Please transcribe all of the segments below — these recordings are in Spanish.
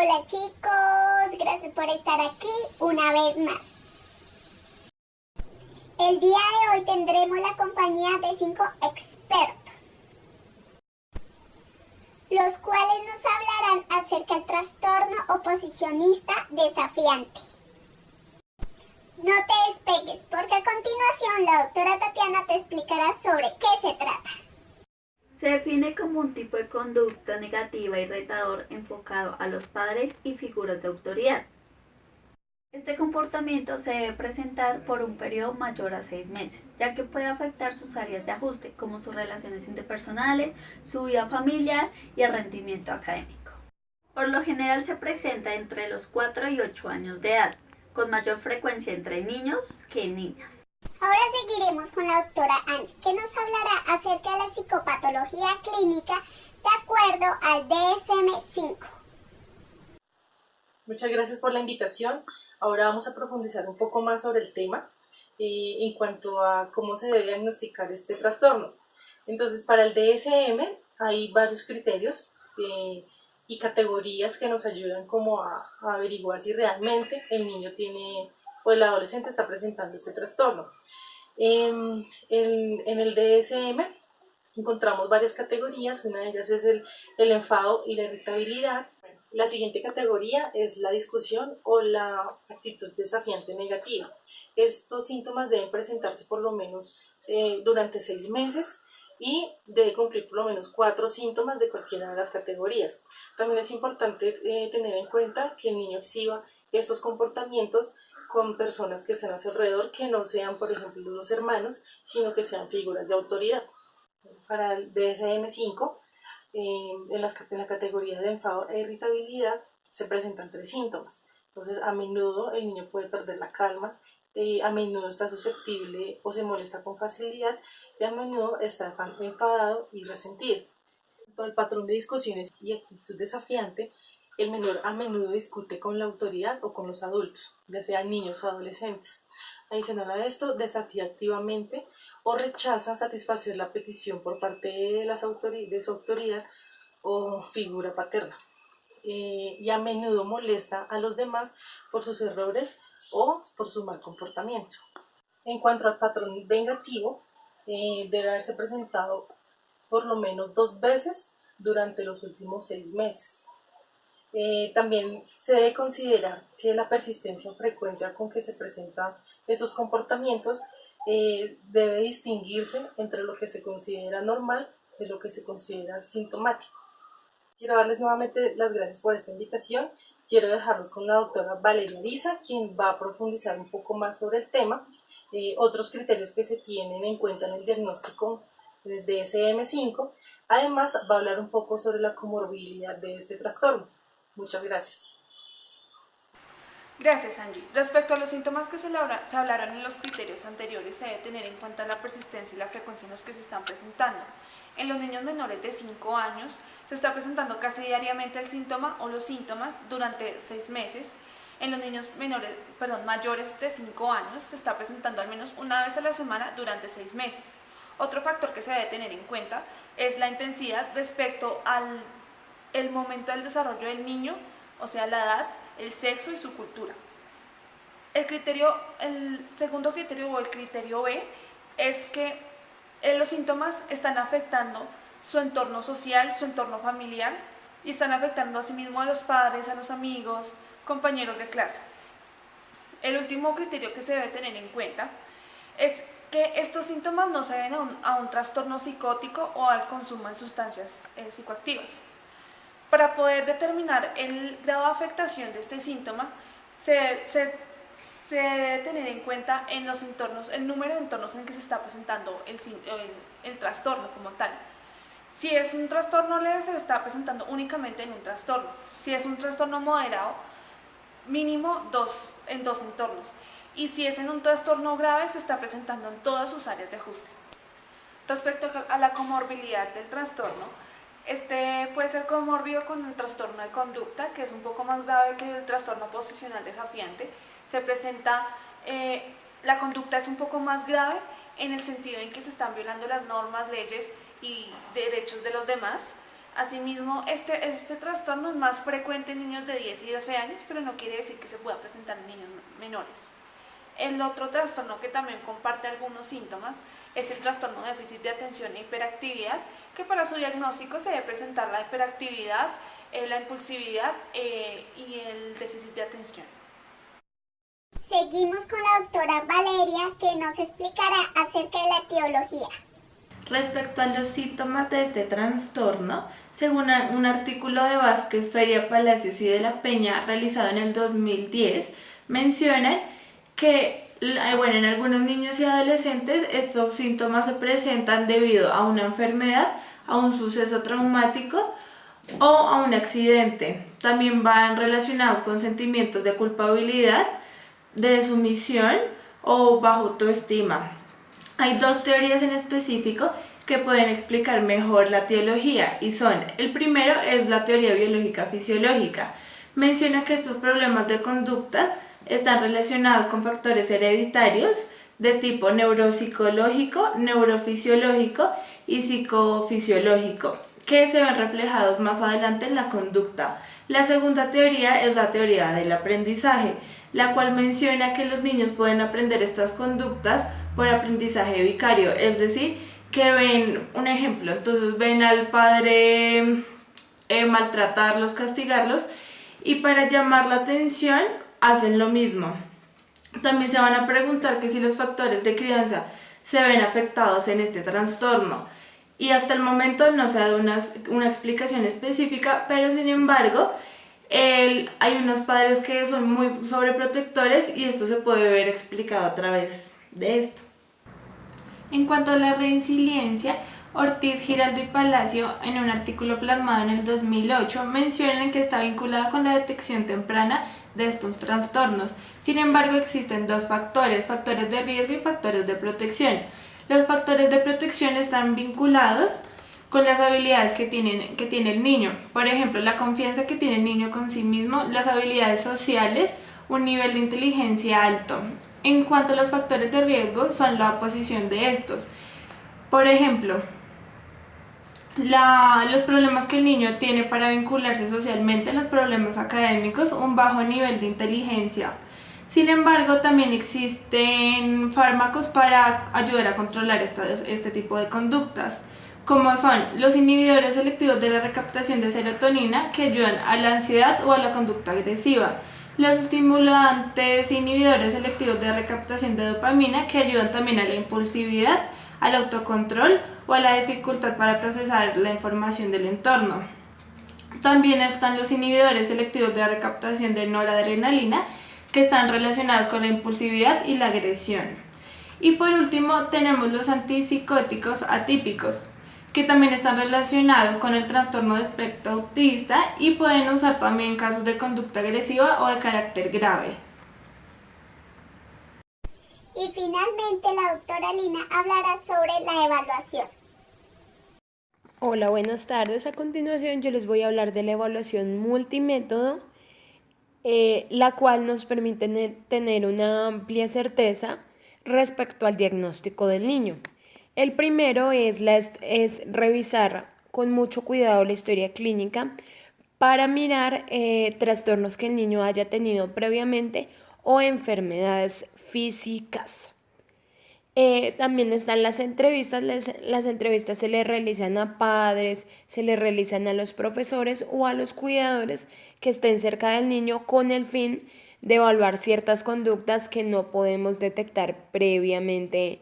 Hola chicos, gracias por estar aquí una vez más. El día de hoy tendremos la compañía de 5 expertos, los cuales nos hablarán acerca del trastorno oposicionista desafiante. No te despegues porque a continuación la doctora Tatiana te explicará sobre qué se trata. Se define como un tipo de conducta negativa y retador enfocado a los padres y figuras de autoridad. Este comportamiento se debe presentar por un periodo mayor a 6 meses, ya que puede afectar sus áreas de ajuste, como sus relaciones interpersonales, su vida familiar y el rendimiento académico. Por lo general se presenta entre los 4 y 8 años de edad, con mayor frecuencia entre niños que niñas. Ahora seguiremos con la doctora Angie, que nos hablará acerca de la psicopatología clínica de acuerdo al DSM-5. Muchas gracias por la invitación. Ahora vamos a profundizar un poco más sobre el tema en cuanto a cómo se debe diagnosticar este trastorno. Entonces, para el DSM hay varios criterios y categorías que nos ayudan como a averiguar si realmente el niño tiene o el adolescente está presentando este trastorno. En el DSM encontramos varias categorías, una de ellas es el enfado y la irritabilidad. La siguiente categoría es la discusión o la actitud desafiante negativa. Estos síntomas deben presentarse por lo menos durante 6 meses y debe cumplir por lo menos 4 síntomas de cualquiera de las categorías. También es importante tener en cuenta que el niño exhiba estos comportamientos con personas que estén a su alrededor, que no sean, por ejemplo, los hermanos, sino que sean figuras de autoridad. Para el DSM-5, en la categoría de enfado e irritabilidad, se presentan 3 síntomas. Entonces, a menudo el niño puede perder la calma, a menudo está susceptible o se molesta con facilidad, y a menudo está enfadado y resentido. Todo el patrón de discusiones y actitud desafiante, el menor a menudo discute con la autoridad o con los adultos, ya sean niños o adolescentes. Adicional a esto, desafía activamente o rechaza satisfacer la petición por parte de su autoridad o figura paterna. Y a menudo molesta a los demás por sus errores o por su mal comportamiento. En cuanto al patrón vengativo, debe haberse presentado por lo menos 2 veces durante los últimos 6 meses. También se debe considerar que la persistencia o frecuencia con que se presentan estos comportamientos debe distinguirse entre lo que se considera normal y lo que se considera sintomático. Quiero darles nuevamente las gracias por esta invitación. Quiero dejarlos con la doctora Valeria Ariza, quien va a profundizar un poco más sobre el tema, otros criterios que se tienen en cuenta en el diagnóstico del DSM-5. Además, va a hablar un poco sobre la comorbilidad de este trastorno. Muchas gracias. Gracias, Angie. Respecto a los síntomas que se hablaron en los criterios anteriores, se debe tener en cuenta la persistencia y la frecuencia en los que se están presentando. En los niños menores de 5 años se está presentando casi diariamente el síntoma o los síntomas durante 6 meses. En los niños mayores de 5 años se está presentando al menos una vez a la semana durante 6 meses. Otro factor que se debe tener en cuenta es la intensidad respecto al momento del desarrollo del niño, o sea, la edad, el sexo y su cultura. El segundo criterio o el criterio B es que los síntomas están afectando su entorno social, su entorno familiar y están afectando asimismo a los padres, a los amigos, compañeros de clase. El último criterio que se debe tener en cuenta es que estos síntomas no se deben a un trastorno psicótico o al consumo de sustancias psicoactivas. Para poder determinar el grado de afectación de este síntoma, se debe tener en cuenta en los entornos, el número de entornos en que se está presentando el trastorno como tal. Si es un trastorno leve, se está presentando únicamente en un trastorno. Si es un trastorno moderado, mínimo en 2 entornos. Y si es en un trastorno grave, se está presentando en todas sus áreas de ajuste. Respecto a la comorbilidad del trastorno, este puede ser comórbido con el trastorno de conducta, que es un poco más grave que el trastorno oposicional desafiante. La conducta es un poco más grave en el sentido en que se están violando las normas, leyes y derechos de los demás. Asimismo, este trastorno es más frecuente en niños de 10 y 12 años, pero no quiere decir que se pueda presentar en niños menores. El otro trastorno que también comparte algunos síntomas es el trastorno de déficit de atención e hiperactividad, que para su diagnóstico se debe presentar la hiperactividad, la impulsividad y el déficit de atención. Seguimos con la doctora Valeria, que nos explicará acerca de la etiología. Respecto a los síntomas de este trastorno, según un artículo de Vázquez, Feria, Palacios y de la Peña realizado en el 2010, mencionan que en algunos niños y adolescentes estos síntomas se presentan debido a una enfermedad, a un suceso traumático o a un accidente. También van relacionados con sentimientos de culpabilidad, de sumisión o baja autoestima. Hay dos teorías en específico que pueden explicar mejor la etiología y son: el primero es la teoría biológica fisiológica. Menciona que estos problemas de conducta están relacionados con factores hereditarios de tipo neuropsicológico, neurofisiológico y psicofisiológico, que se ven reflejados más adelante en la conducta. La segunda teoría es la teoría del aprendizaje, la cual menciona que los niños pueden aprender estas conductas por aprendizaje vicario, es decir, que ven un ejemplo, entonces ven al padre maltratarlos, castigarlos, y para llamar la atención hacen lo mismo. También se van a preguntar que si los factores de crianza se ven afectados en este trastorno, y hasta el momento no se ha dado una explicación específica, pero sin embargo hay unos padres que son muy sobreprotectores y esto se puede ver explicado a través de esto. En cuanto a la resiliencia, Ortiz, Giraldo y Palacio, en un artículo plasmado en el 2008, mencionan que está vinculada con la detección temprana de estos trastornos. Sin embargo, existen dos factores de riesgo y factores de protección. Los factores de protección están vinculados con las habilidades que tiene el niño. Por ejemplo, la confianza que tiene el niño con sí mismo, las habilidades sociales, un nivel de inteligencia alto. En cuanto a los factores de riesgo, son la oposición de estos. Por ejemplo, los problemas que el niño tiene para vincularse socialmente, los problemas académicos, un bajo nivel de inteligencia. Sin embargo, también existen fármacos para ayudar a controlar este tipo de conductas, como son los inhibidores selectivos de la recaptación de serotonina, que ayudan a la ansiedad o a la conducta agresiva. Los estimulantes inhibidores selectivos de recaptación de dopamina, que ayudan también a la impulsividad, al autocontrol o a la dificultad para procesar la información del entorno. También están los inhibidores selectivos de recaptación de noradrenalina, que están relacionados con la impulsividad y la agresión. Y por último tenemos los antipsicóticos atípicos, que también están relacionados con el trastorno de espectro autista y pueden usar también en casos de conducta agresiva o de carácter grave. Y finalmente la doctora Lina hablará sobre la evaluación. Hola, buenas tardes. A continuación yo les voy a hablar de la evaluación multimétodo, la cual nos permite tener una amplia certeza respecto al diagnóstico del niño. El primero es revisar con mucho cuidado la historia clínica para mirar trastornos que el niño haya tenido previamente o enfermedades físicas. También están las entrevistas. Las entrevistas se le realizan a padres, se le realizan a los profesores o a los cuidadores que estén cerca del niño con el fin de evaluar ciertas conductas que no podemos detectar previamente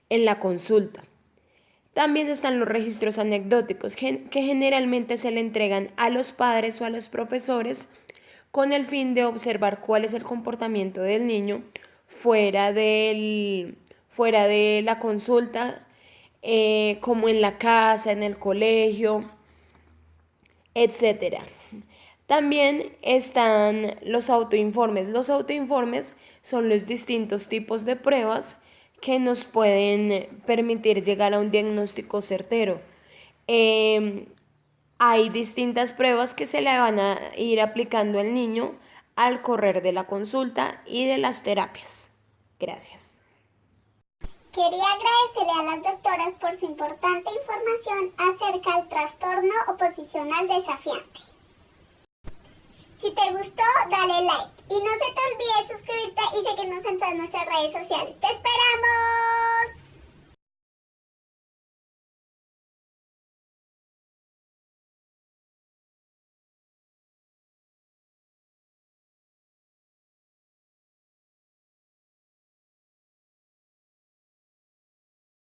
en la consulta. También están los registros anecdóticos que generalmente se le entregan a los padres o a los profesores con el fin de observar cuál es el comportamiento del niño fuera de la consulta, como en la casa, en el colegio, etc. También están los autoinformes. Los autoinformes son los distintos tipos de pruebas que nos pueden permitir llegar a un diagnóstico certero. Hay distintas pruebas que se le van a ir aplicando al niño al correr de la consulta y de las terapias. Gracias. Quería agradecerle a las doctoras por su importante información acerca del trastorno oposicional desafiante. Si te gustó, dale like y no se te olvide suscribirte y seguirnos en todas nuestras redes sociales. ¡Te esperamos!